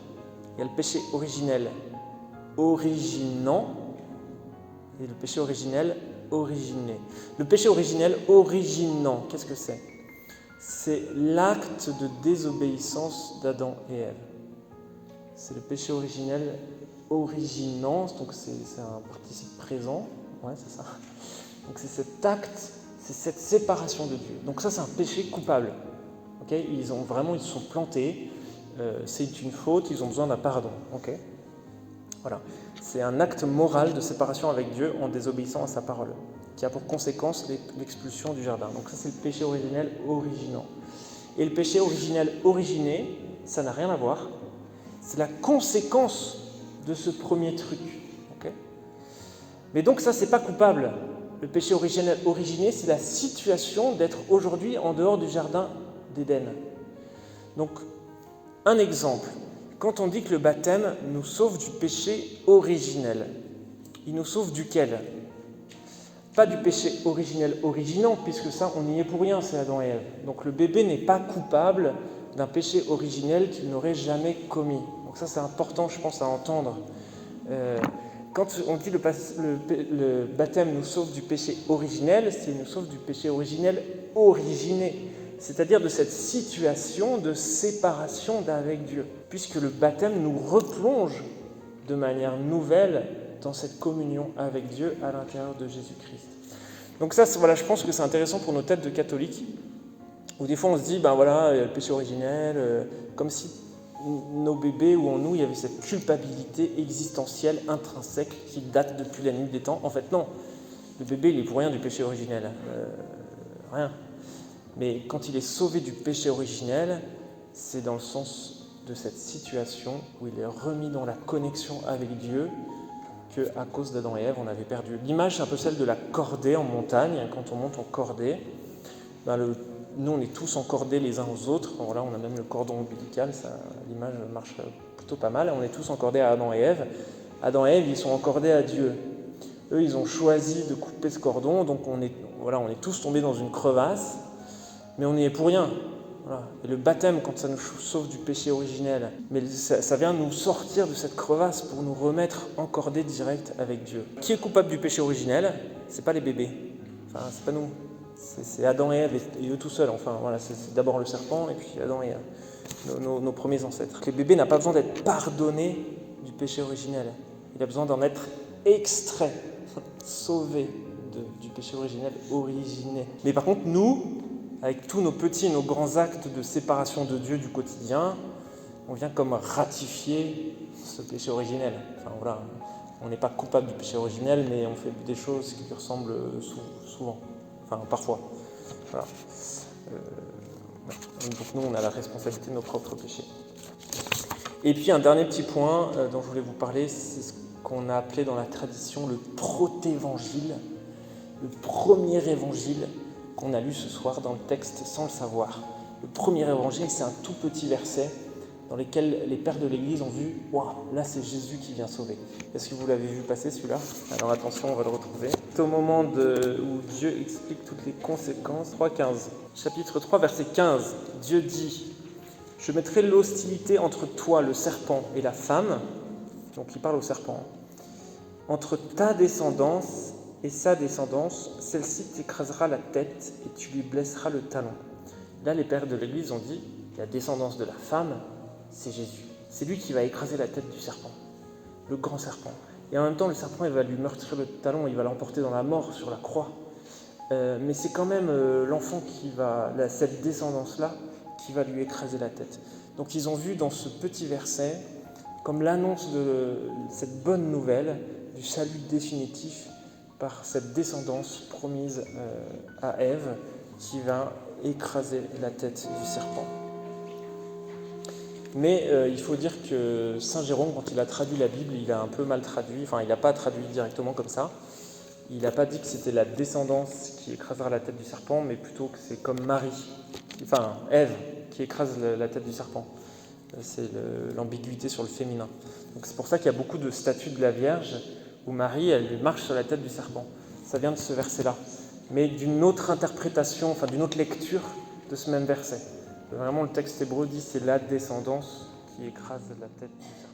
Il y a le péché originel originant et le péché originel originé. Le péché originel originant, qu'est-ce que c'est ? C'est l'acte de désobéissance d'Adam et Ève. C'est le péché originel originant, donc c'est un participe présent, ouais c'est ça. Donc c'est cet acte, c'est cette séparation de Dieu. Donc ça c'est un péché coupable. Okay, ils se sont plantés, c'est une faute, ils ont besoin d'un pardon. Okay, voilà. C'est un acte moral de séparation avec Dieu en désobéissant à sa parole, qui a pour conséquence l'expulsion du jardin. Donc ça c'est le péché originel originant. Et le péché originel originé, ça n'a rien à voir. C'est la conséquence de ce premier truc. Okay, mais donc ça c'est pas coupable. Le péché originel originé, c'est la situation d'être aujourd'hui en dehors du jardin d'Éden. Donc, un exemple, quand on dit que le baptême nous sauve du péché originel, il nous sauve duquel ? Pas du péché originel originant, puisque ça, on n'y est pour rien, c'est Adam et Ève. Donc le bébé n'est pas coupable d'un péché originel qu'il n'aurait jamais commis. Donc ça, c'est important, je pense, à entendre. Quand on dit le baptême nous sauve du péché originel, c'est nous sauve du péché originel originé, c'est-à-dire de cette situation de séparation d'avec Dieu, puisque le baptême nous replonge de manière nouvelle dans cette communion avec Dieu à l'intérieur de Jésus-Christ. Donc ça, voilà, je pense que c'est intéressant pour nos têtes de catholiques, où des fois on se dit, ben voilà, le péché originel, comme si nos bébés ou en nous, il y avait cette culpabilité existentielle, intrinsèque, qui date depuis la nuit des temps. En fait, non. Le bébé, il est pour rien du péché originel. Rien. Mais quand il est sauvé du péché originel, c'est dans le sens de cette situation où il est remis dans la connexion avec Dieu qu'à cause d'Adam et Ève, on avait perdu. L'image, c'est un peu celle de la cordée en montagne. Quand on monte en cordée, nous, on est tous encordés les uns aux autres. Voilà, on a même le cordon ombilical, l'image marche plutôt pas mal. On est tous encordés à Adam et Ève. Adam et Ève, ils sont encordés à Dieu. Eux, ils ont choisi de couper ce cordon, donc on est tous tombés dans une crevasse, mais on n'y est pour rien. Voilà. Et le baptême, quand ça nous sauve du péché originel, mais ça vient nous sortir de cette crevasse pour nous remettre encordés direct avec Dieu. Qui est coupable du péché originel ? C'est pas les bébés. Enfin, c'est pas nous. C'est Adam et Ève et eux tout seuls. Enfin, voilà, c'est d'abord le serpent et puis Adam et Ève, nos premiers ancêtres. Le bébé n'a pas besoin d'être pardonné du péché originel. Il a besoin d'en être extrait, sauvé du péché originel originé. Mais par contre, nous, avec tous nos petits et nos grands actes de séparation de Dieu du quotidien, on vient comme ratifier ce péché originel. Enfin voilà, on n'est pas coupable du péché originel, mais on fait des choses qui lui ressemblent souvent. Enfin, parfois. Voilà. Donc nous, on a la responsabilité de nos propres péchés. Et puis un dernier petit point dont je voulais vous parler, c'est ce qu'on a appelé dans la tradition le protévangile, le premier évangile qu'on a lu ce soir dans le texte sans le savoir. Le premier évangile, c'est un tout petit verset dans lequel les pères de l'Église ont vu « Waouh, là c'est Jésus qui vient sauver ». Est-ce que vous l'avez vu passer celui-là ? Alors attention, on va le retrouver. C'est au moment où Dieu explique toutes les conséquences. 3,15. Chapitre 3, verset 15. Dieu dit « Je mettrai l'hostilité entre toi, le serpent, et la femme ». Donc il parle au serpent. « Entre ta descendance et sa descendance, celle-ci t'écrasera la tête et tu lui blesseras le talon. Là, les pères de l'Église ont dit, la descendance de la femme, c'est Jésus. C'est lui qui va écraser la tête du serpent, le grand serpent. Et en même temps, le serpent, il va lui meurtrir le talon, il va l'emporter dans la mort sur la croix. Mais c'est quand même l'enfant cette descendance-là, qui va lui écraser la tête. Donc ils ont vu dans ce petit verset comme l'annonce de cette bonne nouvelle du salut définitif par cette descendance promise à Ève qui va écraser la tête du serpent. Mais il faut dire que Saint Jérôme, quand il a traduit la Bible, il a un peu mal traduit, enfin il n'a pas traduit directement comme ça. Il n'a pas dit que c'était la descendance qui écrasera la tête du serpent, mais plutôt que c'est comme Ève, qui écrase la tête du serpent. C'est l'ambiguïté sur le féminin. Donc c'est pour ça qu'il y a beaucoup de statues de la Vierge où Marie, elle marche sur la tête du serpent. Ça vient de ce verset-là, mais d'une autre interprétation, enfin d'une autre lecture de ce même verset. Vraiment, le texte hébreu dit c'est la descendance qui écrase la tête du serpent.